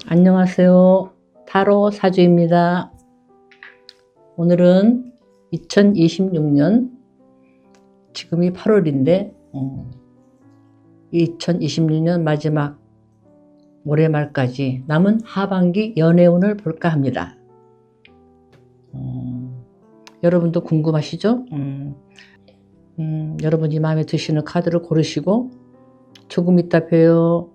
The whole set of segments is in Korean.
안녕하세요. 타로 사주입니다. 오늘은 2026년, 지금이 8월인데 2026년 마지막 올해 말까지 남은 하반기 연애운을 볼까 합니다. 여러분도 궁금하시죠? 여러분이 마음에 드시는 카드를 고르시고 조금 이따 봬요.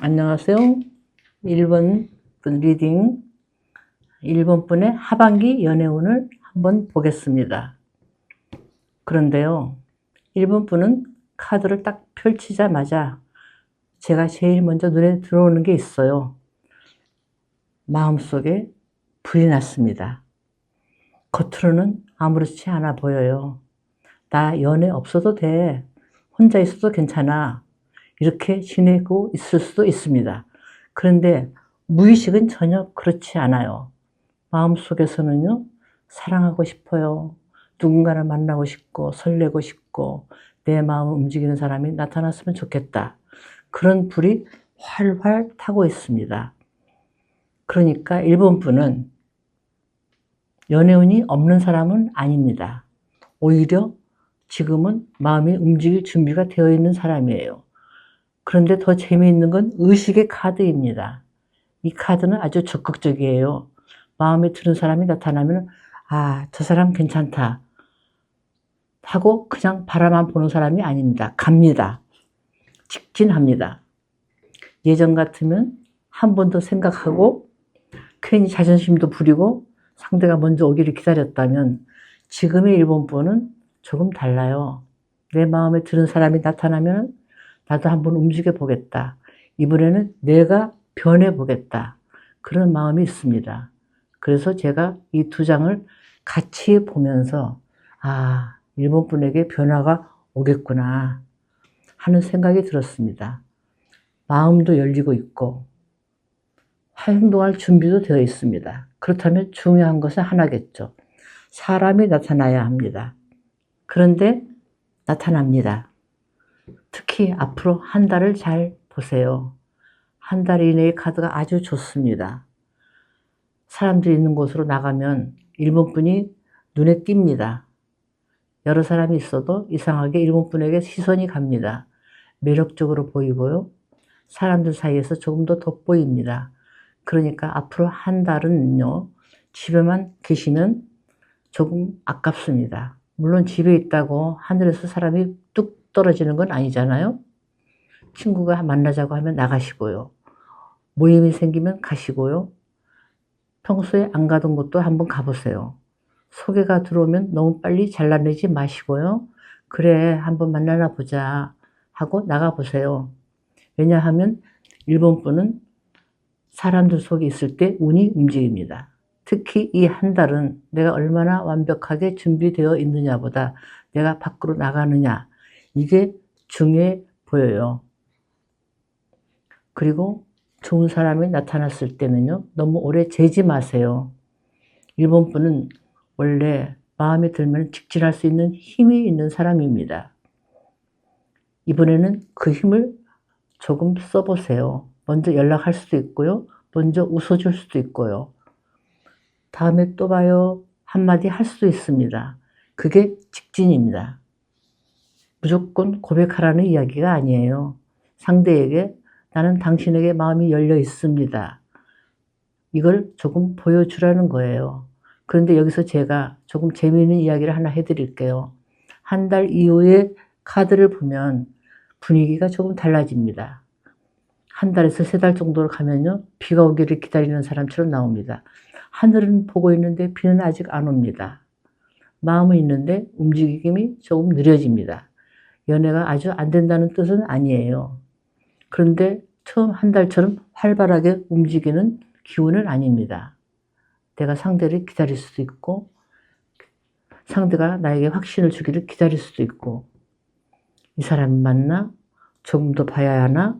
안녕하세요. 1번 분 리딩, 1번 분의 하반기 연애운을 한번 보겠습니다. 그런데요, 1번 분은 카드를 딱 펼치자마자 제가 제일 먼저 눈에 들어오는 게 있어요. 마음속에 불이 났습니다. 겉으로는 아무렇지 않아 보여요. 나 연애 없어도 돼. 혼자 있어도 괜찮아. 이렇게 지내고 있을 수도 있습니다. 그런데 무의식은 전혀 그렇지 않아요. 마음속에서는요, 사랑하고 싶어요. 누군가를 만나고 싶고 설레고 싶고 내 마음을 움직이는 사람이 나타났으면 좋겠다. 그런 불이 활활 타고 있습니다. 그러니까 1번 분은 연애운이 없는 사람은 아닙니다. 오히려 지금은 마음이 움직일 준비가 되어 있는 사람이에요. 그런데 더 재미있는 건 의식의 카드입니다. 이 카드는 아주 적극적이에요. 마음에 드는 사람이 나타나면 저 사람 괜찮다 하고 그냥 바라만 보는 사람이 아닙니다. 갑니다. 직진합니다. 예전 같으면 한 번 더 생각하고 괜히 자존심도 부리고 상대가 먼저 오기를 기다렸다면 지금의 1번 분은 조금 달라요. 내 마음에 드는 사람이 나타나면 나도 한번 움직여 보겠다. 이번에는 내가 변해 보겠다. 그런 마음이 있습니다. 그래서 제가 이 두 장을 같이 보면서 1번 분에게 변화가 오겠구나 하는 생각이 들었습니다. 마음도 열리고 있고 행동할 준비도 되어 있습니다. 그렇다면 중요한 것은 하나겠죠. 사람이 나타나야 합니다. 그런데 나타납니다. 특히 앞으로 한 달을 잘 보세요. 한 달 이내의 카드가 아주 좋습니다. 사람들이 있는 곳으로 나가면 1번 분이 눈에 띕니다. 여러 사람이 있어도 이상하게 1번 분에게 시선이 갑니다. 매력적으로 보이고요. 사람들 사이에서 조금 더 돋보입니다. 그러니까 앞으로 한 달은요, 집에만 계시면 조금 아깝습니다. 물론 집에 있다고 하늘에서 사람이 뚝 떨어지는 건 아니잖아요. 친구가 만나자고 하면 나가시고요. 모임이 생기면 가시고요. 평소에 안 가던 곳도 한번 가보세요. 소개가 들어오면 너무 빨리 잘라내지 마시고요. 그래, 한번 만나나 보자 하고 나가보세요. 왜냐하면 1번 분은 사람들 속에 있을 때 운이 움직입니다. 특히 이 한 달은 내가 얼마나 완벽하게 준비되어 있느냐보다 내가 밖으로 나가느냐, 이게 중요해 보여요. 그리고 좋은 사람이 나타났을 때는요, 너무 오래 재지 마세요. 일본 분은 원래 마음에 들면 직진할 수 있는 힘이 있는 사람입니다. 이번에는 그 힘을 조금 써보세요. 먼저 연락할 수도 있고요. 먼저 웃어줄 수도 있고요. 다음에 또 봐요. 한마디 할 수도 있습니다. 그게 직진입니다. 무조건 고백하라는 이야기가 아니에요. 상대에게 나는 당신에게 마음이 열려 있습니다. 이걸 조금 보여주라는 거예요. 그런데 여기서 제가 조금 재미있는 이야기를 하나 해드릴게요. 한 달 이후에 카드를 보면 분위기가 조금 달라집니다. 한 달에서 3달 정도로 가면요. 비가 오기를 기다리는 사람처럼 나옵니다. 하늘은 보고 있는데 비는 아직 안 옵니다. 마음은 있는데 움직임이 조금 느려집니다. 연애가 아주 안 된다는 뜻은 아니에요. 그런데 처음 한 달처럼 활발하게 움직이는 기운은 아닙니다. 내가 상대를 기다릴 수도 있고 상대가 나에게 확신을 주기를 기다릴 수도 있고 이 사람 맞나? 조금 더 봐야 하나?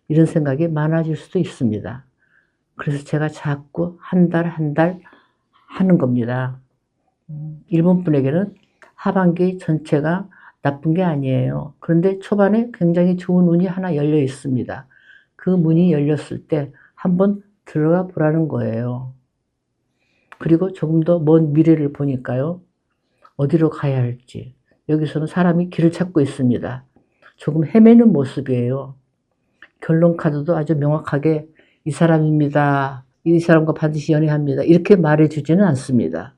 이런 생각이 많아질 수도 있습니다. 그래서 제가 자꾸 한 달 하는 겁니다. 일본 분에게는 하반기 전체가 나쁜 게 아니에요. 그런데 초반에 굉장히 좋은 운이 하나 열려 있습니다. 그 문이 열렸을 때 한번 들어가 보라는 거예요. 그리고 조금 더 먼 미래를 보니까요. 어디로 가야 할지. 여기서는 사람이 길을 찾고 있습니다. 조금 헤매는 모습이에요. 결론 카드도 아주 명확하게 이 사람입니다. 이 사람과 반드시 연애합니다. 이렇게 말해주지는 않습니다.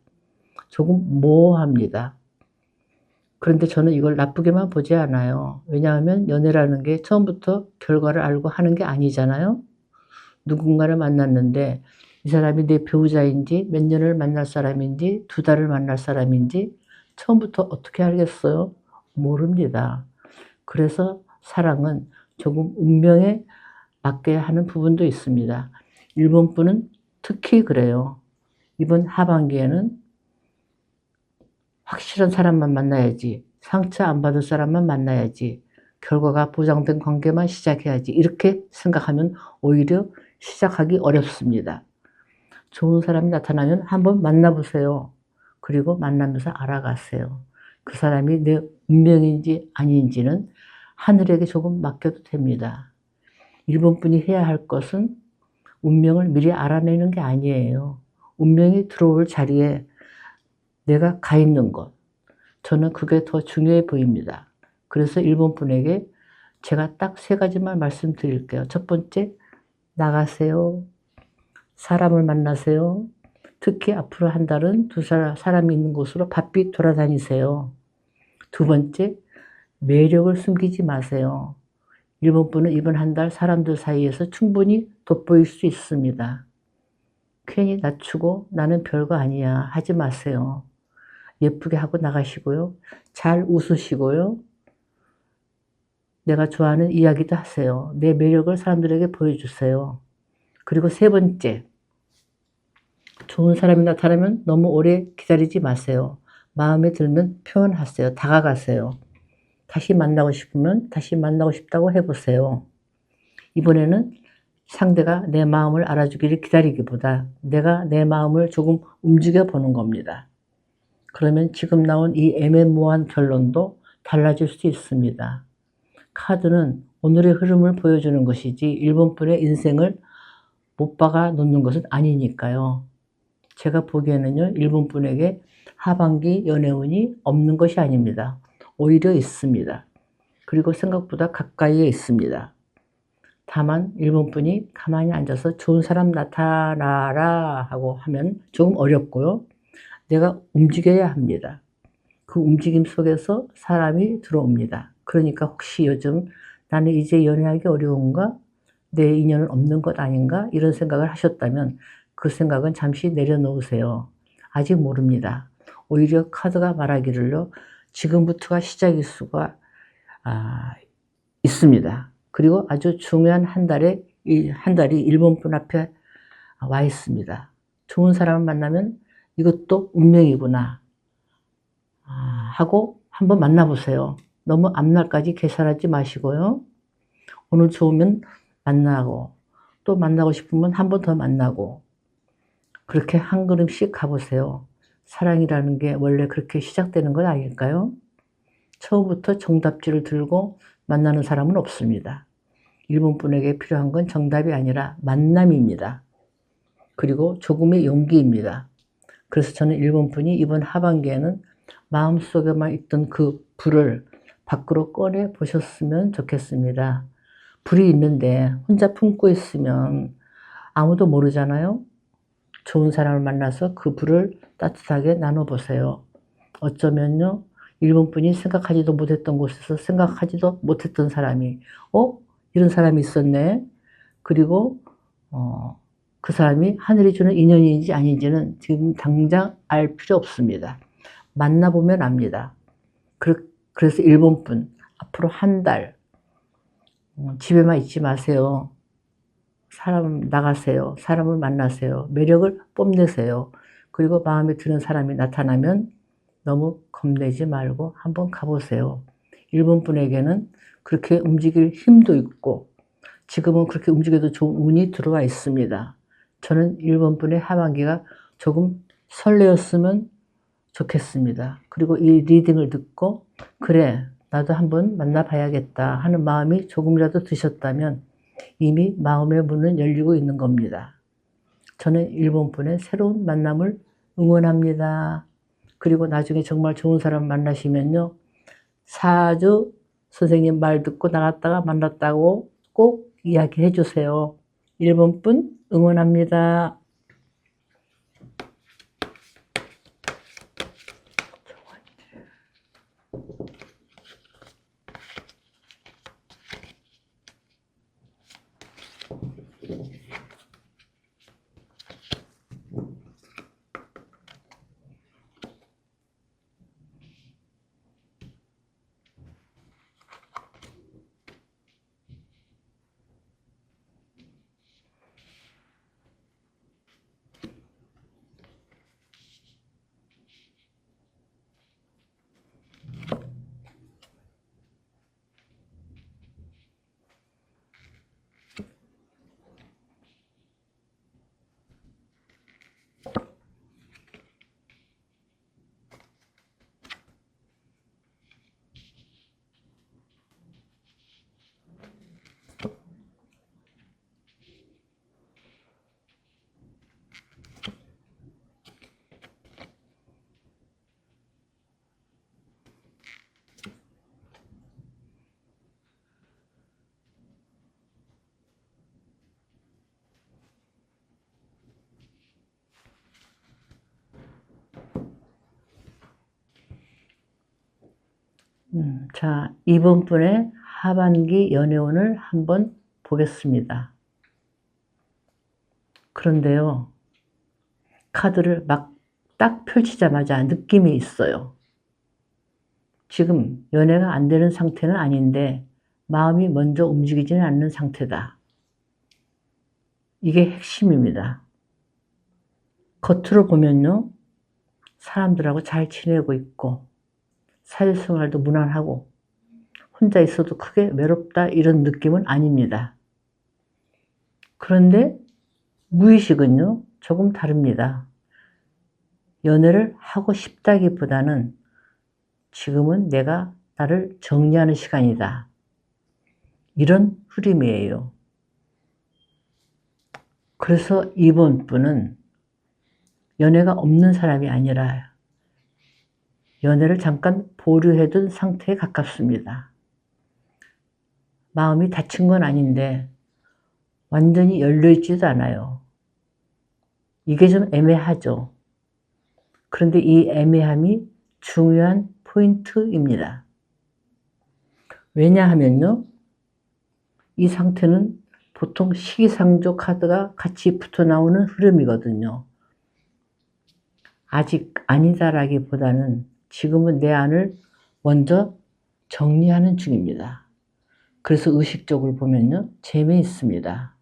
조금 모호합니다. 그런데 저는 이걸 나쁘게만 보지 않아요. 왜냐하면 연애라는 게 처음부터 결과를 알고 하는 게 아니잖아요. 누군가를 만났는데 이 사람이 내 배우자인지 몇 년을 만날 사람인지 2달을 만날 사람인지 처음부터 어떻게 알겠어요? 모릅니다. 그래서 사랑은 조금 운명에 맡겨야 하는 부분도 있습니다. 일본 분은 특히 그래요. 이번 하반기에는 확실한 사람만 만나야지, 상처 안 받을 사람만 만나야지, 결과가 보장된 관계만 시작해야지 이렇게 생각하면 오히려 시작하기 어렵습니다. 좋은 사람이 나타나면 한번 만나보세요. 그리고 만나면서 알아가세요. 그 사람이 내 운명인지 아닌지는 하늘에게 조금 맡겨도 됩니다. 일본 분이 해야 할 것은 운명을 미리 알아내는 게 아니에요. 운명이 들어올 자리에 내가 가 있는 것. 저는 그게 더 중요해 보입니다. 그래서 일본 분에게 제가 딱 3가지만 말씀드릴게요. 첫 번째, 나가세요. 사람을 만나세요. 특히 앞으로 한 달은 사람이 있는 곳으로 바삐 돌아다니세요. 2번째, 매력을 숨기지 마세요. 일본 분은 이번 한 달 사람들 사이에서 충분히 돋보일 수 있습니다. 괜히 낮추고 나는 별거 아니야 하지 마세요. 예쁘게 하고 나가시고요. 잘 웃으시고요. 내가 좋아하는 이야기도 하세요. 내 매력을 사람들에게 보여주세요. 그리고 3번째, 좋은 사람이 나타나면 너무 오래 기다리지 마세요. 마음에 들면 표현하세요. 다가가세요. 다시 만나고 싶으면 다시 만나고 싶다고 해보세요. 이번에는 상대가 내 마음을 알아주기를 기다리기보다 내가 내 마음을 조금 움직여 보는 겁니다. 그러면 지금 나온 이 애매모호한 결론도 달라질 수 있습니다. 카드는 오늘의 흐름을 보여주는 것이지 일본 분의 인생을 못 박아 놓는 것은 아니니까요. 제가 보기에는요, 일본 분에게 하반기 연애운이 없는 것이 아닙니다. 오히려 있습니다. 그리고 생각보다 가까이에 있습니다. 다만 일본 분이 가만히 앉아서 좋은 사람 나타나라 하고 하면 조금 어렵고요. 내가 움직여야 합니다. 그 움직임 속에서 사람이 들어옵니다. 그러니까 혹시 요즘 나는 이제 연애하기 어려운가? 내 인연은 없는 것 아닌가? 이런 생각을 하셨다면 그 생각은 잠시 내려놓으세요. 아직 모릅니다. 오히려 카드가 말하기를요. 지금부터가 시작일 수가 있습니다. 그리고 아주 중요한 한 달이 일본 분 앞에 와 있습니다. 좋은 사람을 만나면 이것도 운명이구나 하고 한번 만나보세요. 너무 앞날까지 계산하지 마시고요. 오늘 좋으면 만나고 또 만나고 싶으면 한 번 더 만나고 그렇게 한 걸음씩 가보세요. 사랑이라는 게 원래 그렇게 시작되는 건 아닐까요? 처음부터 정답지를 들고 만나는 사람은 없습니다. 일본 분에게 필요한 건 정답이 아니라 만남입니다. 그리고 조금의 용기입니다. 그래서 저는 일본 분이 이번 하반기에는 마음속에만 있던 그 불을 밖으로 꺼내 보셨으면 좋겠습니다. 불이 있는데 혼자 품고 있으면 아무도 모르잖아요. 좋은 사람을 만나서 그 불을 따뜻하게 나눠보세요. 어쩌면요, 일본 분이 생각하지도 못했던 곳에서 생각하지도 못했던 사람이, 이런 사람이 있었네. 그리고, 그 사람이 하늘이 주는 인연인지 아닌지는 지금 당장 알 필요 없습니다. 만나보면 압니다. 그래서 일본 분, 앞으로 한 달, 집에만 있지 마세요. 사람 나가세요. 사람을 만나세요. 매력을 뽐내세요. 그리고 마음에 드는 사람이 나타나면 너무 겁내지 말고 한번 가보세요. 일본 분에게는 그렇게 움직일 힘도 있고 지금은 그렇게 움직여도 좋은 운이 들어와 있습니다. 저는 일본 분의 하반기가 조금 설레었으면 좋겠습니다. 그리고 이 리딩을 듣고 그래 나도 한번 만나봐야겠다 하는 마음이 조금이라도 드셨다면 이미 마음의 문은 열리고 있는 겁니다. 저는 일본 분의 새로운 만남을 응원합니다. 그리고 나중에 정말 좋은 사람 만나시면요. 사주 선생님 말 듣고 나갔다가 만났다고 꼭 이야기해 주세요. 일본 분 응원합니다. 자, 이번 분의 하반기 연애운을 한번 보겠습니다. 그런데요, 카드를 막 딱 펼치자마자 느낌이 있어요. 지금 연애가 안 되는 상태는 아닌데 마음이 먼저 움직이지는 않는 상태다. 이게 핵심입니다. 겉으로 보면요, 사람들하고 잘 지내고 있고 사회생활도 무난하고 혼자 있어도 크게 외롭다 이런 느낌은 아닙니다. 그런데 무의식은요, 조금 다릅니다. 연애를 하고 싶다기보다는 지금은 내가 나를 정리하는 시간이다. 이런 흐름이에요. 그래서 이번 분은 연애가 없는 사람이 아니라 연애를 잠깐 보류해둔 상태에 가깝습니다. 마음이 닫힌 건 아닌데 완전히 열려있지도 않아요. 이게 좀 애매하죠. 그런데 이 애매함이 중요한 포인트입니다. 왜냐하면요, 이 상태는 보통 시기상조 카드가 같이 붙어 나오는 흐름이거든요. 아직 아니다라기보다는 지금은 내 안을 먼저 정리하는 중입니다. 그래서 의식적으로 보면요, 재미있습니다.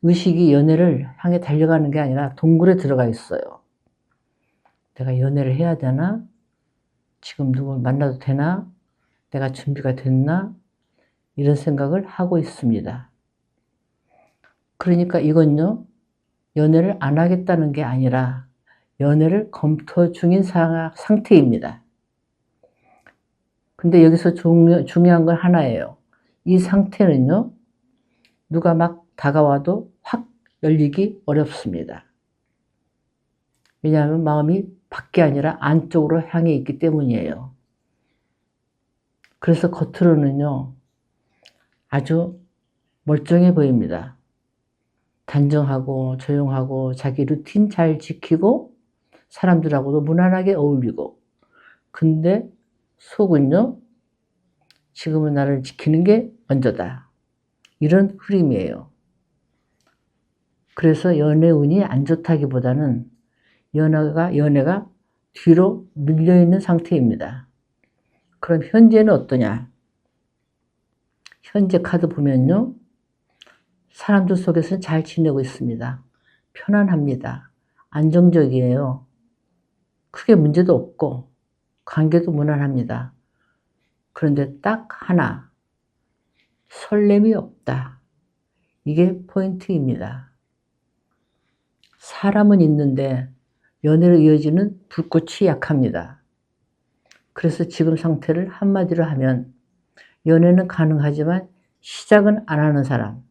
의식이 연애를 향해 달려가는 게 아니라 동굴에 들어가 있어요. 내가 연애를 해야 되나? 지금 누굴 만나도 되나? 내가 준비가 됐나? 이런 생각을 하고 있습니다. 그러니까 이건요, 연애를 안 하겠다는 게 아니라 연애를 검토 중인 상태입니다. 근데 여기서 중요한 건 하나예요. 이 상태는요, 누가 막 다가와도 확 열리기 어렵습니다. 왜냐하면 마음이 밖이 아니라 안쪽으로 향해 있기 때문이에요. 그래서 겉으로는요, 아주 멀쩡해 보입니다. 단정하고 조용하고 자기 루틴 잘 지키고 사람들하고도 무난하게 어울리고, 근데 속은요, 지금은 나를 지키는 게 먼저다. 이런 흐름이에요. 그래서 연애 운이 안 좋다기보다는 연애가 뒤로 밀려있는 상태입니다. 그럼 현재는 어떠냐? 현재 카드 보면요, 사람들 속에서는 잘 지내고 있습니다. 편안합니다. 안정적이에요. 크게 문제도 없고 관계도 무난합니다. 그런데 딱 하나, 설렘이 없다. 이게 포인트입니다. 사람은 있는데 연애로 이어지는 불꽃이 약합니다. 그래서 지금 상태를 한마디로 하면 연애는 가능하지만 시작은 안 하는 사람,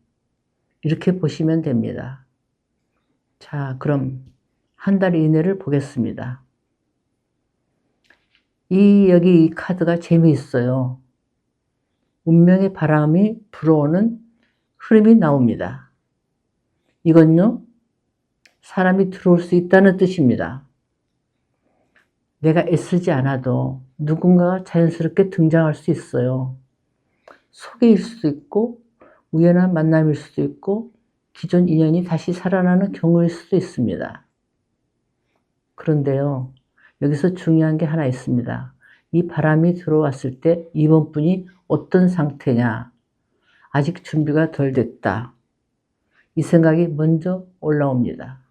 이렇게 보시면 됩니다. 자, 그럼 한 달 이내를 보겠습니다. 여기 이 카드가 재미있어요. 운명의 바람이 불어오는 흐름이 나옵니다. 이건요, 사람이 들어올 수 있다는 뜻입니다. 내가 애쓰지 않아도 누군가가 자연스럽게 등장할 수 있어요. 소개일 수도 있고, 우연한 만남일 수도 있고, 기존 인연이 다시 살아나는 경우일 수도 있습니다. 그런데요, 여기서 중요한 게 하나 있습니다. 이 바람이 들어왔을 때 이번 분이 어떤 상태냐, 아직 준비가 덜 됐다, 이 생각이 먼저 올라옵니다.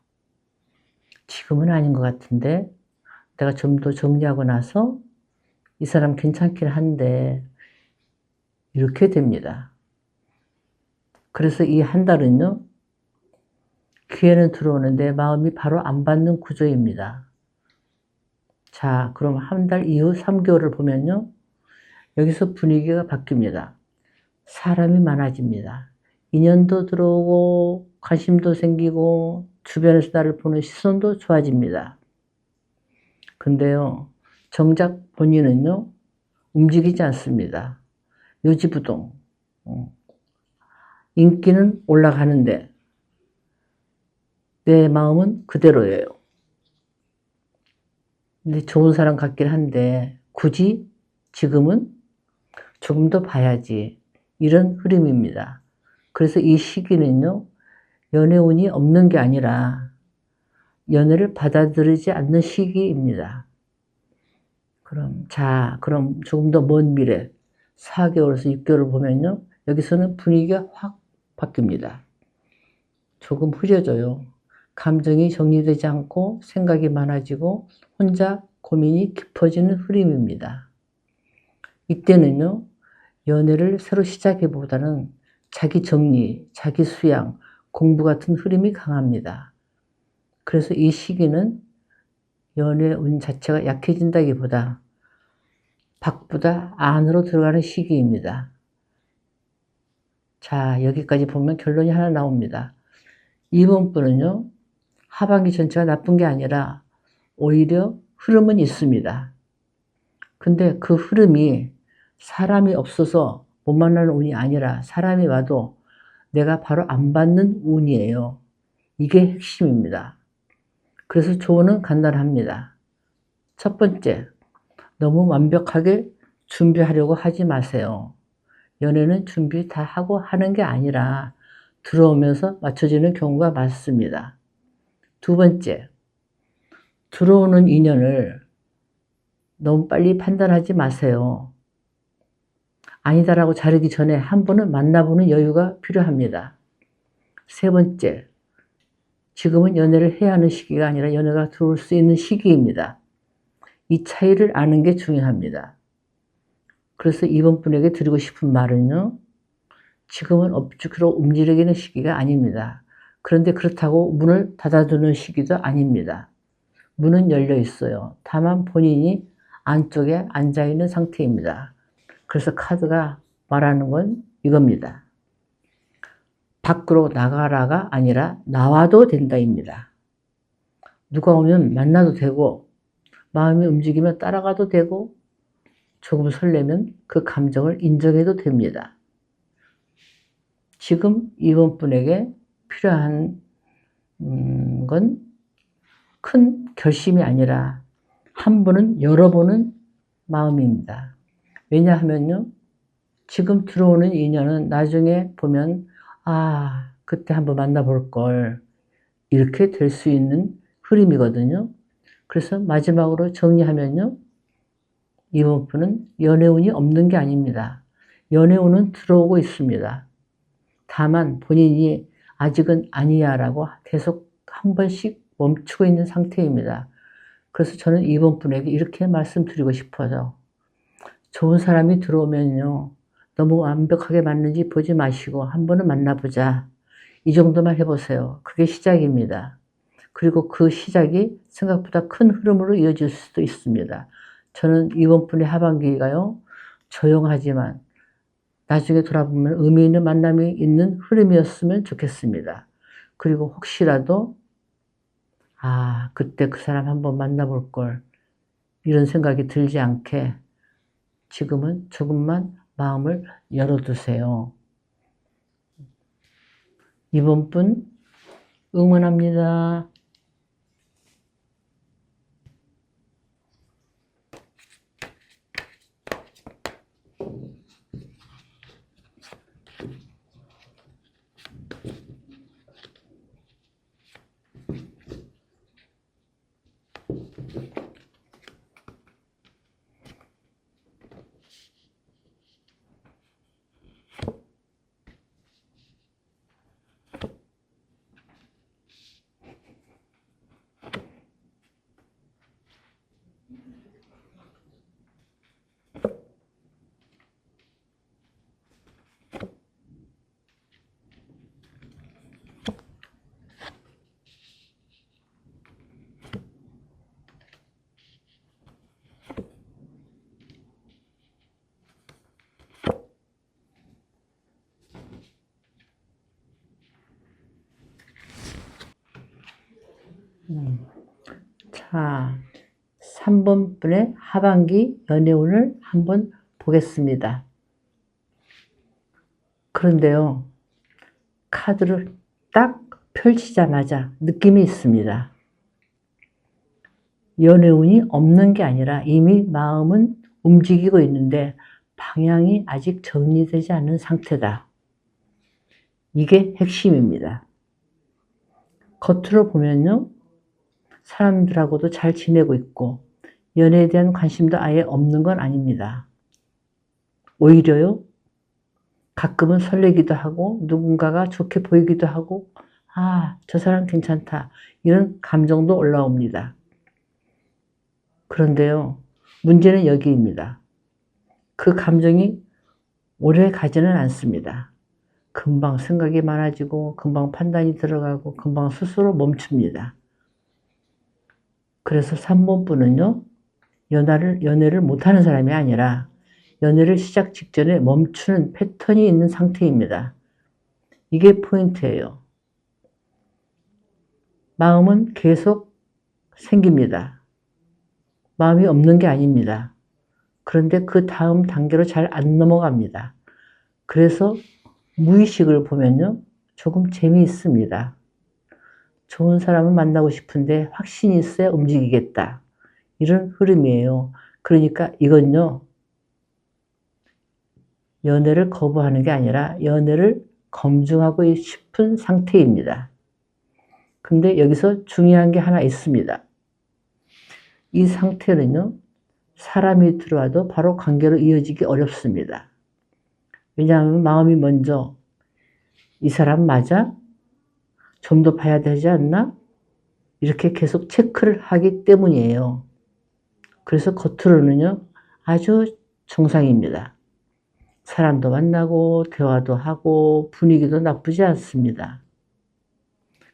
지금은 아닌 것 같은데 내가 좀 더 정리하고 나서 이 사람 괜찮긴 한데, 이렇게 됩니다. 그래서 이 한 달은요, 기회는 들어오는데 마음이 바로 안 받는 구조입니다. 자, 그럼 한 달 이후 3개월을 보면요, 여기서 분위기가 바뀝니다. 사람이 많아집니다. 인연도 들어오고 관심도 생기고 주변에서 나를 보는 시선도 좋아집니다. 근데요, 정작 본인은요, 움직이지 않습니다. 요지부동. 인기는 올라가는데 내 마음은 그대로예요. 근데 좋은 사람 같긴 한데 굳이 지금은 조금 더 봐야지, 이런 흐름입니다. 그래서 이 시기는요, 연애운이 없는 게 아니라 연애를 받아들이지 않는 시기입니다. 그럼 조금 더 먼 미래 4개월에서 6개월을 보면요, 여기서는 분위기가 확 바뀝니다. 조금 흐려져요. 감정이 정리되지 않고 생각이 많아지고 혼자 고민이 깊어지는 흐름입니다. 이때는요, 연애를 새로 시작해보다는 자기 정리, 자기 수양, 공부 같은 흐름이 강합니다. 그래서 이 시기는 연애운 자체가 약해진다기보다 밖보다 안으로 들어가는 시기입니다. 자, 여기까지 보면 결론이 하나 나옵니다. 이번 분은요, 하반기 전체가 나쁜 게 아니라 오히려 흐름은 있습니다. 근데 그 흐름이 사람이 없어서 못 만나는 운이 아니라 사람이 와도 내가 바로 안 받는 운이에요. 이게 핵심입니다. 그래서 조언은 간단합니다. 첫 번째, 너무 완벽하게 준비하려고 하지 마세요. 연애는 준비 다 하고 하는 게 아니라 들어오면서 맞춰지는 경우가 많습니다. 두 번째, 들어오는 인연을 너무 빨리 판단하지 마세요. 아니다라고 자르기 전에 한 번은 만나보는 여유가 필요합니다. 세 번째, 지금은 연애를 해야 하는 시기가 아니라 연애가 들어올 수 있는 시기입니다. 이 차이를 아는 게 중요합니다. 그래서 이번 분에게 드리고 싶은 말은요, 지금은 업적으로 움직이는 시기가 아닙니다. 그런데 그렇다고 문을 닫아두는 시기도 아닙니다. 문은 열려 있어요. 다만 본인이 안쪽에 앉아있는 상태입니다. 그래서 카드가 말하는 건 이겁니다. 밖으로 나가라가 아니라 나와도 된다입니다. 누가 오면 만나도 되고, 마음이 움직이면 따라가도 되고, 조금 설레면 그 감정을 인정해도 됩니다. 지금 이번 분에게 필요한 건 큰 결심이 아니라 한 번은 열어보는 마음입니다. 왜냐하면요, 지금 들어오는 인연은 나중에 보면 아, 그때 한번 만나볼 걸, 이렇게 될 수 있는 흐름이거든요. 그래서 마지막으로 정리하면요, 이번 분은 연애운이 없는 게 아닙니다. 연애운은 들어오고 있습니다. 다만 본인이 아직은 아니야 라고 계속 한 번씩 멈추고 있는 상태입니다. 그래서 저는 이번 분에게 이렇게 말씀드리고 싶어요. 좋은 사람이 들어오면요, 너무 완벽하게 맞는지 보지 마시고 한 번은 만나보자. 이 정도만 해보세요. 그게 시작입니다. 그리고 그 시작이 생각보다 큰 흐름으로 이어질 수도 있습니다. 저는 이번 분의 하반기가요, 조용하지만 나중에 돌아보면 의미 있는 만남이 있는 흐름이었으면 좋겠습니다. 그리고 혹시라도 아, 그때 그 사람 한번 만나볼 걸, 이런 생각이 들지 않게 지금은 조금만 마음을 열어두세요. 이번 분 응원합니다. 자, 3번 분의 하반기 연애운을 한번 보겠습니다. 그런데요, 카드를 딱 펼치자마자 느낌이 있습니다. 연애운이 없는 게 아니라 이미 마음은 움직이고 있는데 방향이 아직 정리되지 않은 상태다. 이게 핵심입니다. 겉으로 보면요, 사람들하고도 잘 지내고 있고 연애에 대한 관심도 아예 없는 건 아닙니다. 오히려요, 가끔은 설레기도 하고 누군가가 좋게 보이기도 하고 아, 저 사람 괜찮다, 이런 감정도 올라옵니다. 그런데요, 문제는 여기입니다. 그 감정이 오래 가지는 않습니다. 금방 생각이 많아지고 금방 판단이 들어가고 금방 스스로 멈춥니다. 그래서 3번 분은요, 연애를 못하는 사람이 아니라 연애를 시작 직전에 멈추는 패턴이 있는 상태입니다. 이게 포인트예요. 마음은 계속 생깁니다. 마음이 없는 게 아닙니다. 그런데 그 다음 단계로 잘 안 넘어갑니다. 그래서 무의식을 보면요, 조금 재미있습니다. 좋은 사람을 만나고 싶은데 확신이 있어야 움직이겠다, 이런 흐름이에요. 그러니까 이건요, 연애를 거부하는 게 아니라 연애를 검증하고 싶은 상태입니다. 근데 여기서 중요한 게 하나 있습니다. 이 상태는요, 사람이 들어와도 바로 관계로 이어지기 어렵습니다. 왜냐하면 마음이 먼저 이 사람 맞아? 좀 더 봐야 되지 않나? 이렇게 계속 체크를 하기 때문이에요. 그래서 겉으로는요, 아주 정상입니다. 사람도 만나고 대화도 하고 분위기도 나쁘지 않습니다.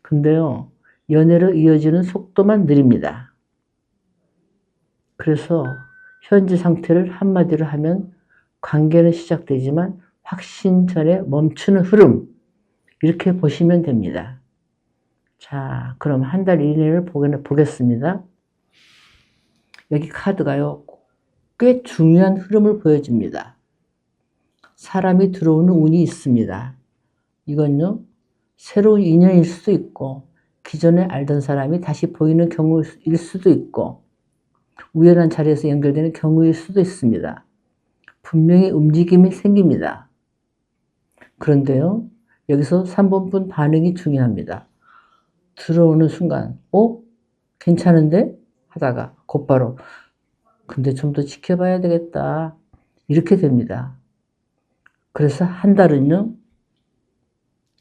근데요, 연애로 이어지는 속도만 느립니다. 그래서 현재 상태를 한마디로 하면 관계는 시작되지만 확신 전에 멈추는 흐름, 이렇게 보시면 됩니다. 자, 그럼 한 달 이내를 보겠습니다. 여기 카드가요, 꽤 중요한 흐름을 보여줍니다. 사람이 들어오는 운이 있습니다. 이건요, 새로운 인연일 수도 있고, 기존에 알던 사람이 다시 보이는 경우일 수도 있고, 우연한 자리에서 연결되는 경우일 수도 있습니다. 분명히 움직임이 생깁니다. 그런데요, 여기서 3번분 반응이 중요합니다. 들어오는 순간, 괜찮은데? 하다가 곧바로, 근데 좀 더 지켜봐야 되겠다. 이렇게 됩니다. 그래서 한 달은요,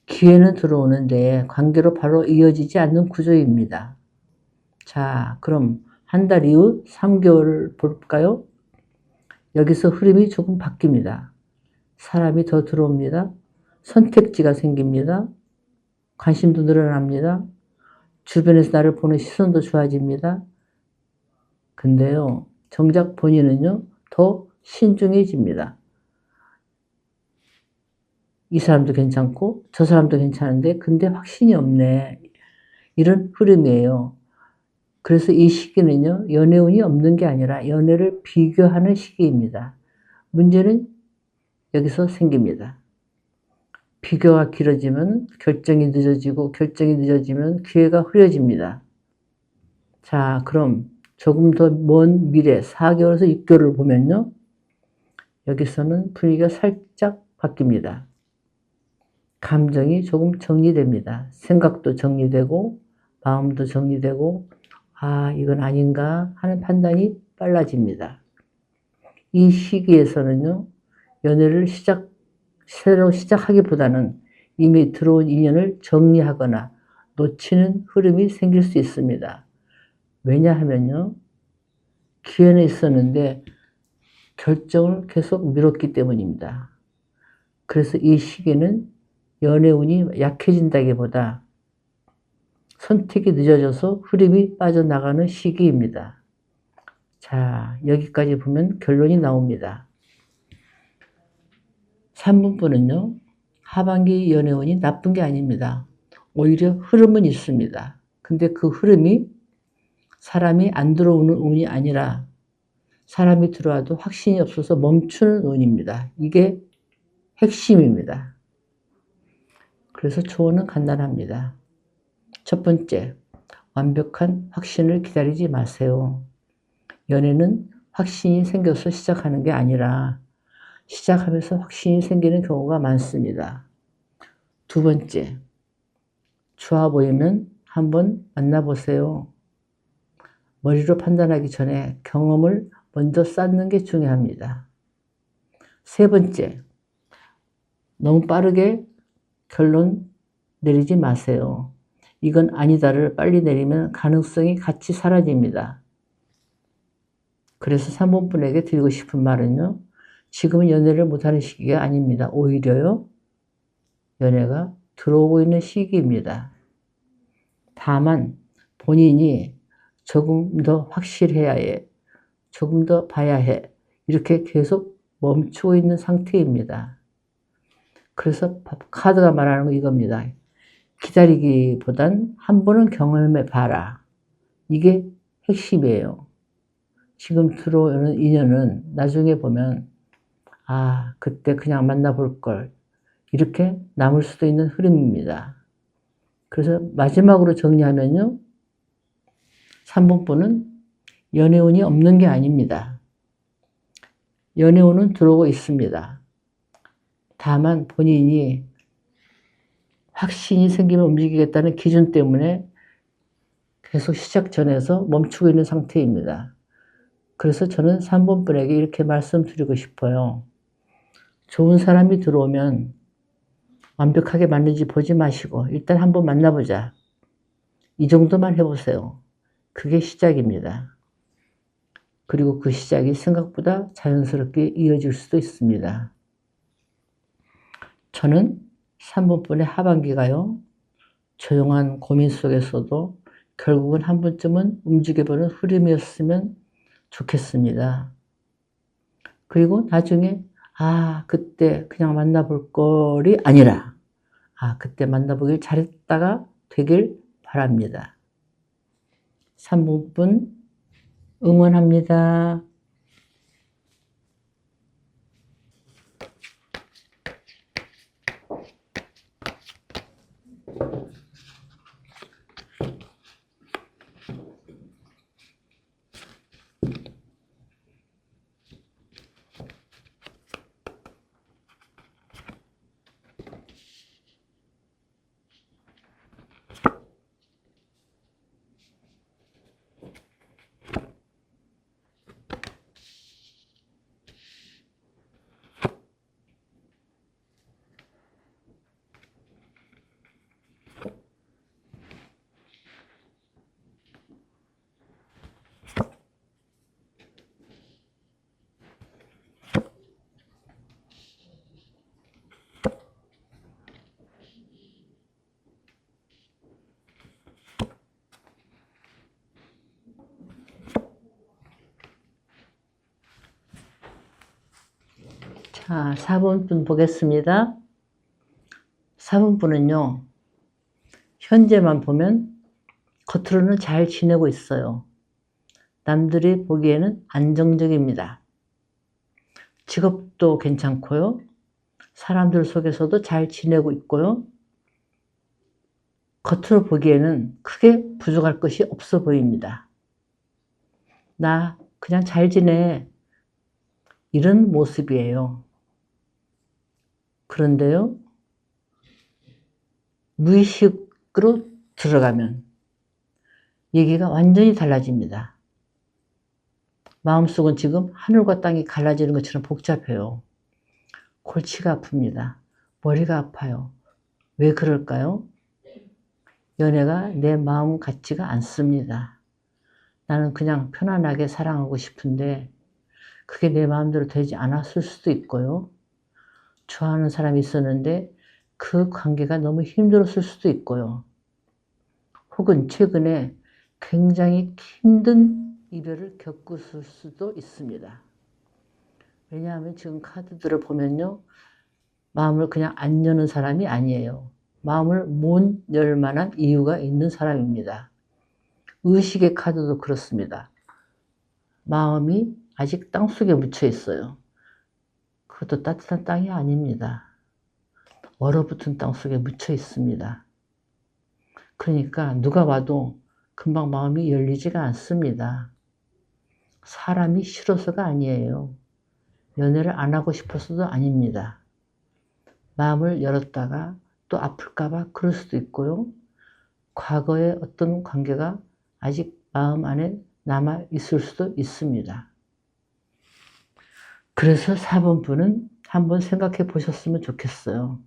기회는 들어오는데 관계로 바로 이어지지 않는 구조입니다. 자, 그럼 한 달 이후 3개월 볼까요? 여기서 흐름이 조금 바뀝니다. 사람이 더 들어옵니다. 선택지가 생깁니다. 관심도 늘어납니다. 주변에서 나를 보는 시선도 좋아집니다. 근데요, 정작 본인은요, 더 신중해집니다. 이 사람도 괜찮고 저 사람도 괜찮은데 근데 확신이 없네. 이런 흐름이에요. 그래서 이 시기는요, 연애운이 없는 게 아니라 연애를 비교하는 시기입니다. 문제는 여기서 생깁니다. 비교가 길어지면 결정이 늦어지고 결정이 늦어지면 기회가 흐려집니다. 자, 그럼 조금 더 먼 미래 4개월에서 6개월을 보면요, 여기서는 분위기가 살짝 바뀝니다. 감정이 조금 정리됩니다. 생각도 정리되고 마음도 정리되고 이건 아닌가 하는 판단이 빨라집니다. 이 시기에서는요, 연애를 새로 시작하기보다는 이미 들어온 인연을 정리하거나 놓치는 흐름이 생길 수 있습니다. 왜냐하면요, 기회는 있었는데 결정을 계속 미뤘기 때문입니다. 그래서 이 시기는 연애운이 약해진다기보다 선택이 늦어져서 흐름이 빠져나가는 시기입니다. 자, 여기까지 보면 결론이 나옵니다. 3분분은요, 하반기 연애운이 나쁜 게 아닙니다. 오히려 흐름은 있습니다. 근데 그 흐름이 사람이 안 들어오는 운이 아니라 사람이 들어와도 확신이 없어서 멈추는 운입니다. 이게 핵심입니다. 그래서 조언은 간단합니다. 첫 번째, 완벽한 확신을 기다리지 마세요. 연애는 확신이 생겨서 시작하는 게 아니라 시작하면서 확신이 생기는 경우가 많습니다. 두 번째, 좋아 보이면 한번 만나보세요. 머리로 판단하기 전에 경험을 먼저 쌓는 게 중요합니다. 세 번째, 너무 빠르게 결론 내리지 마세요. 이건 아니다를 빨리 내리면 가능성이 같이 사라집니다. 그래서 3번분에게 드리고 싶은 말은요, 지금은 연애를 못하는 시기가 아닙니다. 오히려요, 연애가 들어오고 있는 시기입니다. 다만 본인이 조금 더 확실해야 해, 조금 더 봐야 해, 이렇게 계속 멈추고 있는 상태입니다. 그래서 카드가 말하는 건 이겁니다. 기다리기보단 한 번은 경험해 봐라. 이게 핵심이에요. 지금 들어오는 인연은 나중에 보면 그때 그냥 만나볼 걸, 이렇게 남을 수도 있는 흐름입니다. 그래서 마지막으로 정리하면요, 3번분은 연애운이 없는 게 아닙니다. 연애운은 들어오고 있습니다. 다만 본인이 확신이 생기면 움직이겠다는 기준 때문에 계속 시작 전에서 멈추고 있는 상태입니다. 그래서 저는 3번분에게 이렇게 말씀드리고 싶어요. 좋은 사람이 들어오면 완벽하게 맞는지 보지 마시고 일단 한번 만나보자. 이 정도만 해보세요. 그게 시작입니다. 그리고 그 시작이 생각보다 자연스럽게 이어질 수도 있습니다. 저는 3번분의 하반기가요, 조용한 고민 속에서도 결국은 한 번쯤은 움직여보는 흐름이었으면 좋겠습니다. 그리고 나중에 그때 그냥 만나볼 거리 아니라 그때 만나보길 잘했다가 되길 바랍니다. 3분분 응원합니다. 자, 4번분 보겠습니다. 4번분은요, 현재만 보면 겉으로는 잘 지내고 있어요. 남들이 보기에는 안정적입니다. 직업도 괜찮고요. 사람들 속에서도 잘 지내고 있고요. 겉으로 보기에는 크게 부족할 것이 없어 보입니다. 나 그냥 잘 지내. 이런 모습이에요. 그런데요, 무의식으로 들어가면 얘기가 완전히 달라집니다. 마음속은 지금 하늘과 땅이 갈라지는 것처럼 복잡해요. 골치가 아픕니다. 머리가 아파요. 왜 그럴까요? 연애가 내 마음 같지가 않습니다. 나는 그냥 편안하게 사랑하고 싶은데 그게 내 마음대로 되지 않았을 수도 있고요. 좋아하는 사람이 있었는데 그 관계가 너무 힘들었을 수도 있고요. 혹은 최근에 굉장히 힘든 이별을 겪었을 수도 있습니다. 왜냐하면 지금 카드들을 보면요, 마음을 그냥 안 여는 사람이 아니에요. 마음을 못 열 만한 이유가 있는 사람입니다. 의식의 카드도 그렇습니다. 마음이 아직 땅속에 묻혀 있어요. 그것도 따뜻한 땅이 아닙니다. 얼어붙은 땅속에 묻혀 있습니다. 그러니까 누가 봐도 금방 마음이 열리지가 않습니다. 사람이 싫어서가 아니에요. 연애를 안 하고 싶어서도 아닙니다. 마음을 열었다가 또 아플까봐 그럴 수도 있고요. 과거의 어떤 관계가 아직 마음 안에 남아 있을 수도 있습니다. 그래서 4번 분은 한번 생각해 보셨으면 좋겠어요.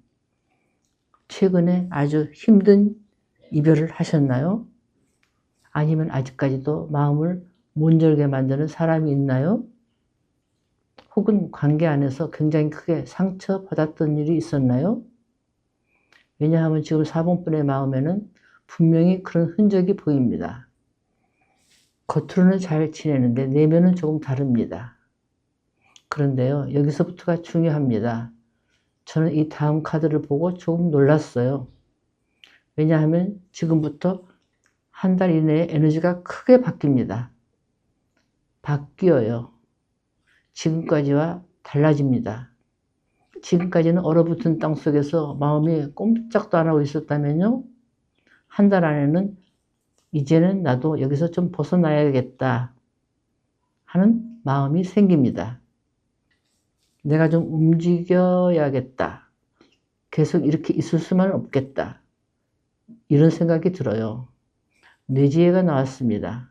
최근에 아주 힘든 이별을 하셨나요? 아니면 아직까지도 마음을 못 열게 만드는 사람이 있나요? 혹은 관계 안에서 굉장히 크게 상처받았던 일이 있었나요? 왜냐하면 지금 4번 분의 마음에는 분명히 그런 흔적이 보입니다. 겉으로는 잘 지내는데 내면은 조금 다릅니다. 그런데요, 여기서부터가 중요합니다. 저는 이 다음 카드를 보고 조금 놀랐어요. 왜냐하면 지금부터 한 달 이내에 에너지가 크게 바뀝니다. 바뀌어요. 지금까지와 달라집니다. 지금까지는 얼어붙은 땅속에서 마음이 꼼짝도 안 하고 있었다면요, 한 달 안에는 이제는 나도 여기서 좀 벗어나야겠다 하는 마음이 생깁니다. 내가 좀 움직여야겠다. 계속 이렇게 있을 수만은 없겠다. 이런 생각이 들어요. 뇌지혜가 나왔습니다.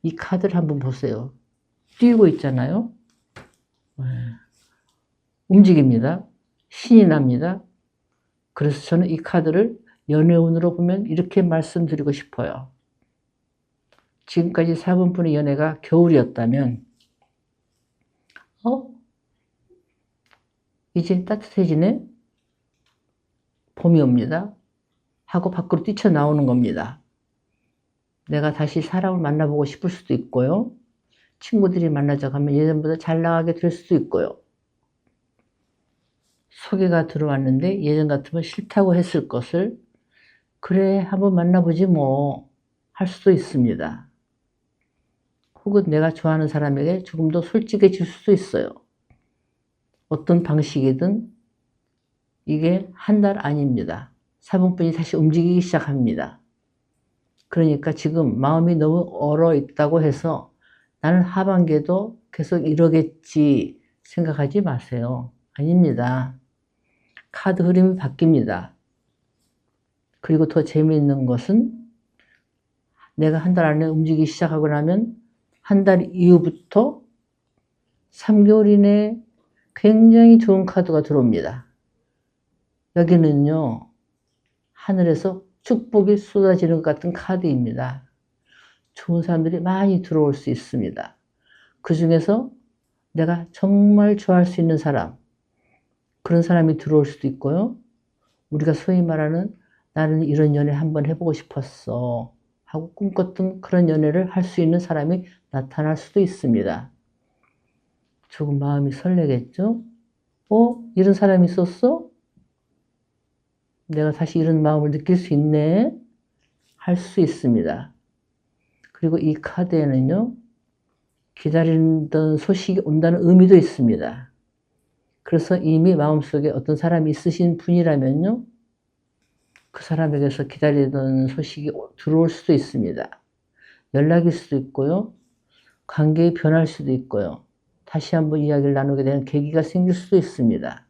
이 카드를 한번 보세요. 뛰고 있잖아요. 움직입니다. 신이 납니다. 그래서 저는 이 카드를 연애운으로 보면 이렇게 말씀드리고 싶어요. 지금까지 4번분의 연애가 겨울이었다면 이제 따뜻해지네? 봄이 옵니다. 하고 밖으로 뛰쳐나오는 겁니다. 내가 다시 사람을 만나보고 싶을 수도 있고요. 친구들이 만나자고 하면 예전보다 잘 나가게 될 수도 있고요. 소개가 들어왔는데 예전 같으면 싫다고 했을 것을 그래 한번 만나보지 뭐 할 수도 있습니다. 혹은 내가 좋아하는 사람에게 조금 더 솔직해질 수도 있어요. 어떤 방식이든 이게 한 달 아닙니다. 사분뿐이 다시 움직이기 시작합니다. 그러니까 지금 마음이 너무 얼어 있다고 해서 나는 하반기에도 계속 이러겠지 생각하지 마세요. 아닙니다. 카드 흐름이 바뀝니다. 그리고 더 재미있는 것은 내가 한 달 안에 움직이기 시작하고 나면 한 달 이후부터 3개월 이내에 굉장히 좋은 카드가 들어옵니다. 여기는요, 하늘에서 축복이 쏟아지는 것 같은 카드입니다. 좋은 사람들이 많이 들어올 수 있습니다. 그 중에서 내가 정말 좋아할 수 있는 사람, 그런 사람이 들어올 수도 있고요. 우리가 소위 말하는 나는 이런 연애 한번 해보고 싶었어 하고 꿈꿨던 그런 연애를 할 수 있는 사람이 나타날 수도 있습니다. 조금 마음이 설레겠죠? 이런 사람이 있었어? 내가 다시 이런 마음을 느낄 수 있네? 할 수 있습니다. 그리고 이 카드에는요, 기다리던 소식이 온다는 의미도 있습니다. 그래서 이미 마음속에 어떤 사람이 있으신 분이라면요, 그 사람에게서 기다리던 소식이 들어올 수도 있습니다. 연락일 수도 있고요, 관계의 변할 수도 있고요, 다시 한번 이야기를 나누게 되는 계기가 생길 수도 있습니다.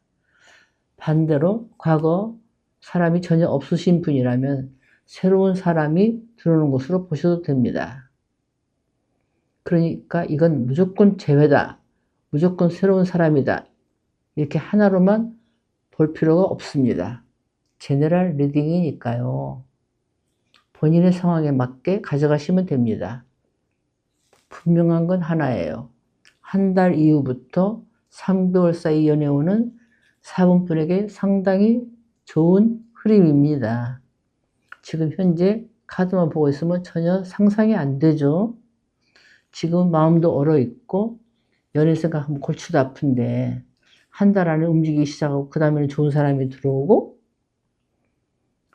반대로 과거 사람이 전혀 없으신 분이라면 새로운 사람이 들어오는 것으로 보셔도 됩니다. 그러니까 이건 무조건 재회다, 무조건 새로운 사람이다, 이렇게 하나로만 볼 필요가 없습니다. 제너럴 리딩이니까요. 본인의 상황에 맞게 가져가시면 됩니다. 분명한 건 하나예요. 한 달 이후부터 3개월 사이 연애운은 4분분에게 상당히 좋은 흐름입니다. 지금 현재 카드만 보고 있으면 전혀 상상이 안 되죠. 지금 마음도 얼어있고 연애 생각하면 골치도 아픈데 한 달 안에 움직이기 시작하고 그 다음에는 좋은 사람이 들어오고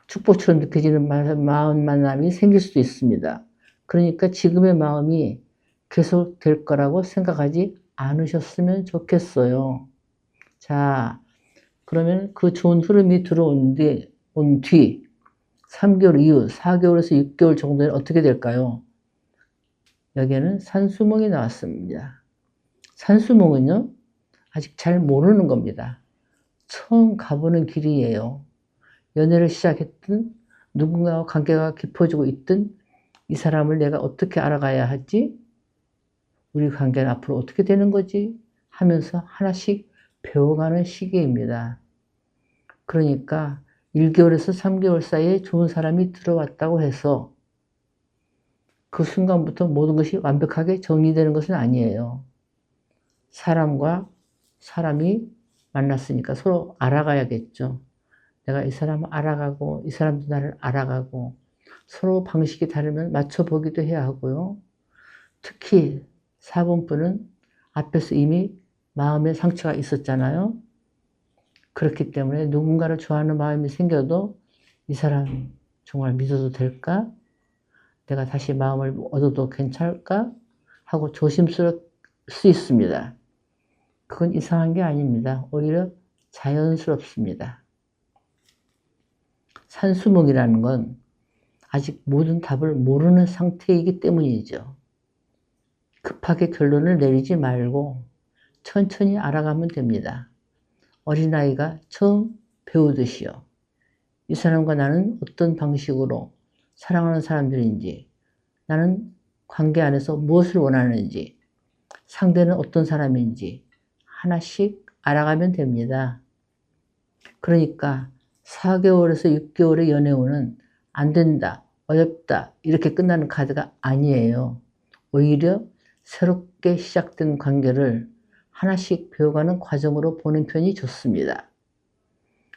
축복처럼 느껴지는 마음 만남이 생길 수도 있습니다. 그러니까 지금의 마음이 계속 될 거라고 생각하지 않으셨으면 좋겠어요. 자, 그러면 그 좋은 흐름이 들어온 뒤 3개월 이후 4개월에서 6개월 정도는 어떻게 될까요? 여기에는 산수몽이 나왔습니다. 산수몽은요, 아직 잘 모르는 겁니다. 처음 가보는 길이에요. 연애를 시작했든 누군가와 관계가 깊어지고 있든 이 사람을 내가 어떻게 알아가야 하지? 우리 관계는 앞으로 어떻게 되는 거지? 하면서 하나씩 배워가는 시기입니다. 그러니까 1개월에서 3개월 사이에 좋은 사람이 들어왔다고 해서 그 순간부터 모든 것이 완벽하게 정리되는 것은 아니에요. 사람과 사람이 만났으니까 서로 알아가야겠죠. 내가 이 사람을 알아가고 이 사람도 나를 알아가고 서로 방식이 다르면 맞춰보기도 해야 하고요. 특히 4번분은 앞에서 이미 마음의 상처가 있었잖아요. 그렇기 때문에 누군가를 좋아하는 마음이 생겨도 이 사람 정말 믿어도 될까? 내가 다시 마음을 얻어도 괜찮을까? 하고 조심스러울 수 있습니다. 그건 이상한 게 아닙니다. 오히려 자연스럽습니다. 산수목이라는 건 아직 모든 답을 모르는 상태이기 때문이죠. 급하게 결론을 내리지 말고 천천히 알아가면 됩니다. 어린아이가 처음 배우듯이요. 이 사람과 나는 어떤 방식으로 사랑하는 사람들인지, 나는 관계 안에서 무엇을 원하는지, 상대는 어떤 사람인지 하나씩 알아가면 됩니다. 그러니까 4개월에서 6개월의 연애운은 안 된다, 어렵다 이렇게 끝나는 카드가 아니에요. 오히려 새롭게 시작된 관계를 하나씩 배워가는 과정으로 보는 편이 좋습니다.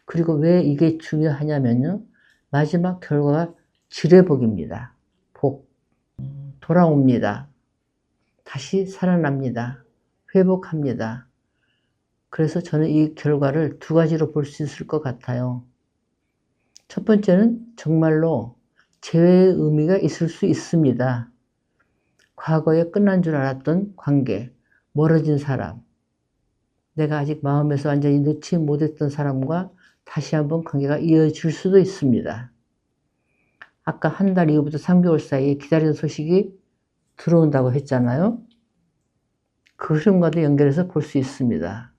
그리고 왜 이게 중요하냐면요, 마지막 결과가 지뢰복입니다. 복. 돌아옵니다. 다시 살아납니다. 회복합니다. 그래서 저는 이 결과를 두 가지로 볼 수 있을 것 같아요. 첫 번째는 정말로 재회의 의미가 있을 수 있습니다. 과거에 끝난 줄 알았던 관계, 멀어진 사람, 내가 아직 마음에서 완전히 놓지 못했던 사람과 다시 한번 관계가 이어질 수도 있습니다. 아까 한 달 이후부터 3개월 사이에 기다리는 소식이 들어온다고 했잖아요. 그 흐름과도 연결해서 볼 수 있습니다.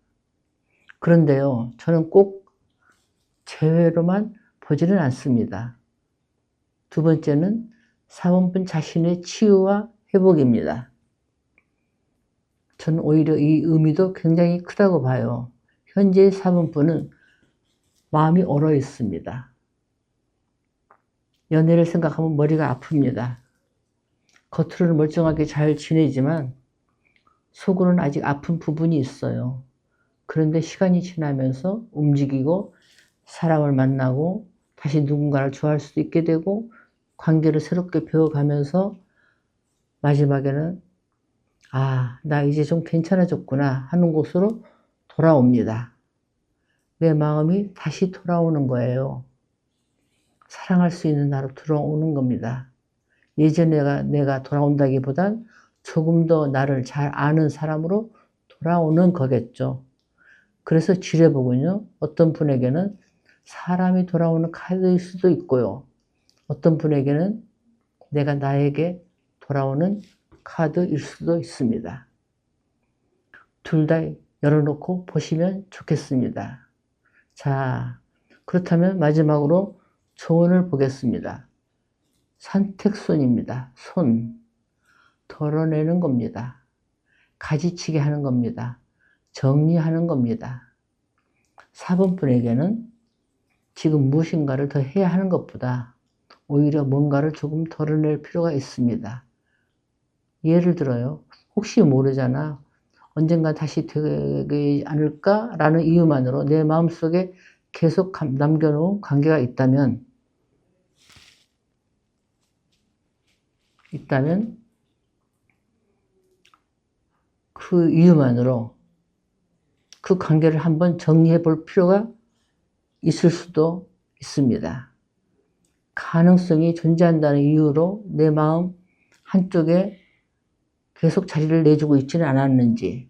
그런데요, 저는 꼭 재회로만 보지는 않습니다. 두 번째는 사원분 자신의 치유와 회복입니다. 저는 오히려 이 의미도 굉장히 크다고 봐요. 현재의 사원분은 마음이 얼어 있습니다. 연애를 생각하면 머리가 아픕니다. 겉으로는 멀쩡하게 잘 지내지만 속으로는 아직 아픈 부분이 있어요. 그런데 시간이 지나면서 움직이고 사람을 만나고 다시 누군가를 좋아할 수도 있게 되고 관계를 새롭게 배워가면서 마지막에는 나 이제 좀 괜찮아졌구나 하는 곳으로 돌아옵니다. 내 마음이 다시 돌아오는 거예요. 사랑할 수 있는 나로 돌아오는 겁니다. 예전에 내가 돌아온다기보단 조금 더 나를 잘 아는 사람으로 돌아오는 거겠죠. 그래서 지뢰복은요, 어떤 분에게는 사람이 돌아오는 카드일 수도 있고요. 어떤 분에게는 내가 나에게 돌아오는 카드일 수도 있습니다. 둘 다 열어놓고 보시면 좋겠습니다. 자, 그렇다면 마지막으로 조언을 보겠습니다. 선택손입니다. 손. 덜어내는 겁니다. 가지치기 하는 겁니다. 정리하는 겁니다. 4번 분에게는 지금 무엇인가를 더 해야 하는 것보다 오히려 뭔가를 조금 덜어낼 필요가 있습니다. 예를 들어요. 혹시 모르잖아. 언젠가 다시 되지 않을까라는 이유만으로 내 마음속에 계속 남겨놓은 관계가 있다면 그 이유만으로 그 관계를 한번 정리해 볼 필요가 있을 수도 있습니다. 가능성이 존재한다는 이유로 내 마음 한쪽에 계속 자리를 내주고 있지는 않았는지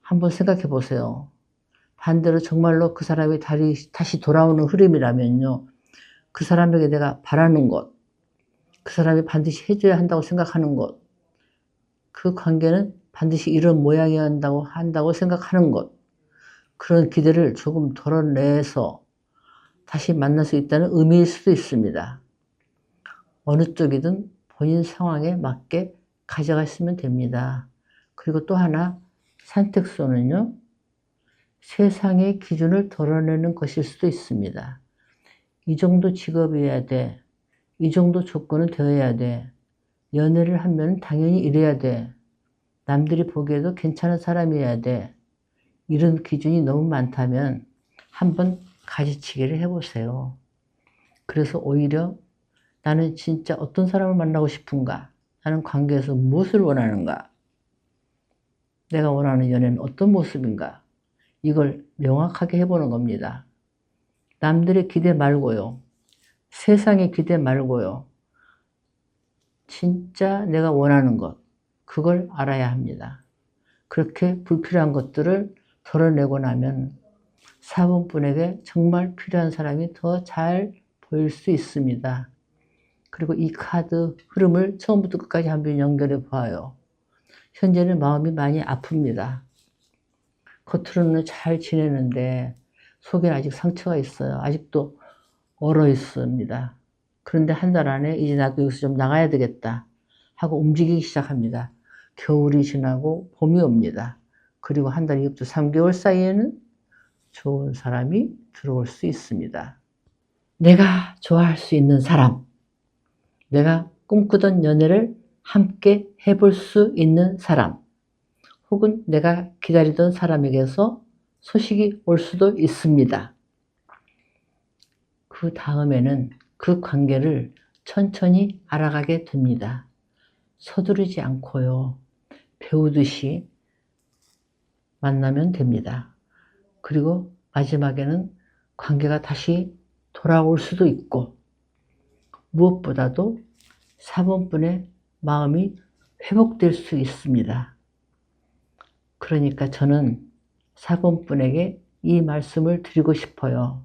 한번 생각해 보세요. 반대로 정말로 그 사람이 다시 돌아오는 흐름이라면요. 그 사람에게 내가 바라는 것, 그 사람이 반드시 해줘야 한다고 생각하는 것, 그 관계는 반드시 이런 모양이어야 한다고 생각하는 것, 그런 기대를 조금 덜어내서 다시 만날 수 있다는 의미일 수도 있습니다. 어느 쪽이든 본인 상황에 맞게 가져가시면 됩니다. 그리고 또 하나, 선택소는요, 세상의 기준을 덜어내는 것일 수도 있습니다. 이 정도 직업이어야 돼. 이 정도 조건은 되어야 돼. 연애를 하면 당연히 이래야 돼. 남들이 보기에도 괜찮은 사람이어야 돼. 이런 기준이 너무 많다면 한번 가지치기를 해보세요. 그래서 오히려 나는 진짜 어떤 사람을 만나고 싶은가? 나는 관계에서 무엇을 원하는가? 내가 원하는 연애는 어떤 모습인가? 이걸 명확하게 해보는 겁니다. 남들의 기대 말고요. 세상의 기대 말고요. 진짜 내가 원하는 것, 그걸 알아야 합니다. 그렇게 불필요한 것들을 덜어내고 나면 4번분에게 정말 필요한 사람이 더 잘 보일 수 있습니다. 그리고 이 카드 흐름을 처음부터 끝까지 한번 연결해 봐요. 현재는 마음이 많이 아픕니다. 겉으로는 잘 지내는데 속에 아직 상처가 있어요. 아직도 얼어 있습니다. 그런데 한 달 안에 이제 나도 여기서 좀 나가야 되겠다 하고 움직이기 시작합니다. 겨울이 지나고 봄이 옵니다. 그리고 한 달 이후부터 3개월 사이에는 좋은 사람이 들어올 수 있습니다. 내가 좋아할 수 있는 사람, 내가 꿈꾸던 연애를 함께 해볼 수 있는 사람, 혹은 내가 기다리던 사람에게서 소식이 올 수도 있습니다. 그 다음에는 그 관계를 천천히 알아가게 됩니다. 서두르지 않고요. 배우듯이 만나면 됩니다. 그리고 마지막에는 관계가 다시 돌아올 수도 있고, 무엇보다도 4번분의 마음이 회복될 수 있습니다. 그러니까 저는 4번분에게 이 말씀을 드리고 싶어요.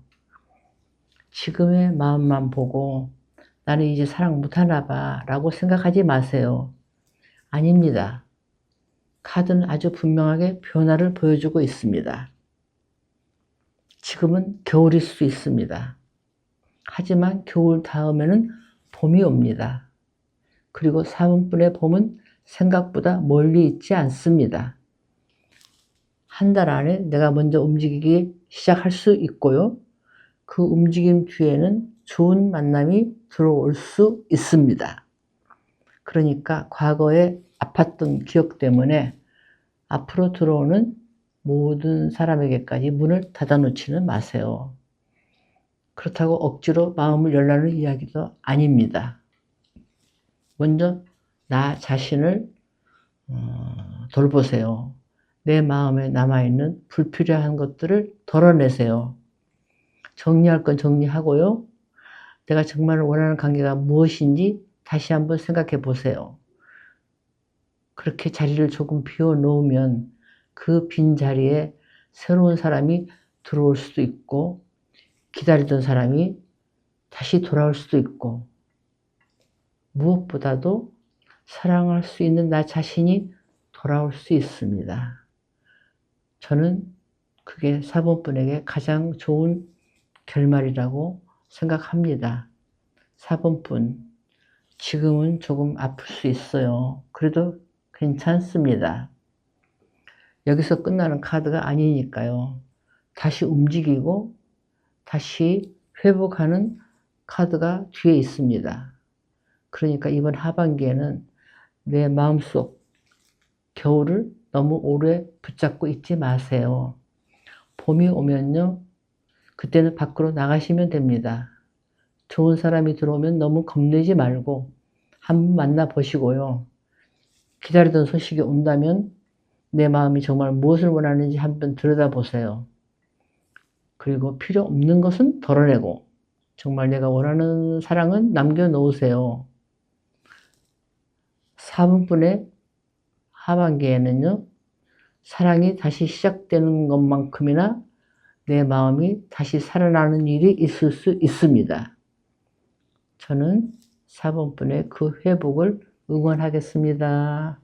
지금의 마음만 보고 나는 이제 사랑 못하나 봐 라고 생각하지 마세요. 아닙니다. 카드는 아주 분명하게 변화를 보여주고 있습니다. 지금은 겨울일 수 있습니다. 하지만 겨울 다음에는 봄이 옵니다. 그리고 4번분의 봄은 생각보다 멀리 있지 않습니다. 한 달 안에 내가 먼저 움직이기 시작할 수 있고요. 그 움직임 뒤에는 좋은 만남이 들어올 수 있습니다. 그러니까 과거에 아팠던 기억 때문에 앞으로 들어오는 모든 사람에게까지 문을 닫아놓지는 마세요. 그렇다고 억지로 마음을 열라는 이야기도 아닙니다. 먼저 나 자신을 돌보세요. 내 마음에 남아있는 불필요한 것들을 덜어내세요. 정리할 건 정리하고요. 내가 정말 원하는 관계가 무엇인지 다시 한번 생각해 보세요. 그렇게 자리를 조금 비워놓으면 그 빈 자리에 새로운 사람이 들어올 수도 있고, 기다리던 사람이 다시 돌아올 수도 있고, 무엇보다도 사랑할 수 있는 나 자신이 돌아올 수 있습니다. 저는 그게 4번분에게 가장 좋은 결말이라고 생각합니다. 4번분, 지금은 조금 아플 수 있어요. 그래도 괜찮습니다. 여기서 끝나는 카드가 아니니까요. 다시 움직이고 다시 회복하는 카드가 뒤에 있습니다. 그러니까 이번 하반기에는 내 마음속 겨울을 너무 오래 붙잡고 있지 마세요. 봄이 오면요, 그때는 밖으로 나가시면 됩니다. 좋은 사람이 들어오면 너무 겁내지 말고 한번 만나보시고요. 기다리던 소식이 온다면 내 마음이 정말 무엇을 원하는지 한번 들여다보세요. 그리고 필요 없는 것은 덜어내고 정말 내가 원하는 사랑은 남겨놓으세요. 4번분의 하반기에는요, 사랑이 다시 시작되는 것만큼이나 내 마음이 다시 살아나는 일이 있을 수 있습니다. 저는 4번분의 그 회복을 응원하겠습니다.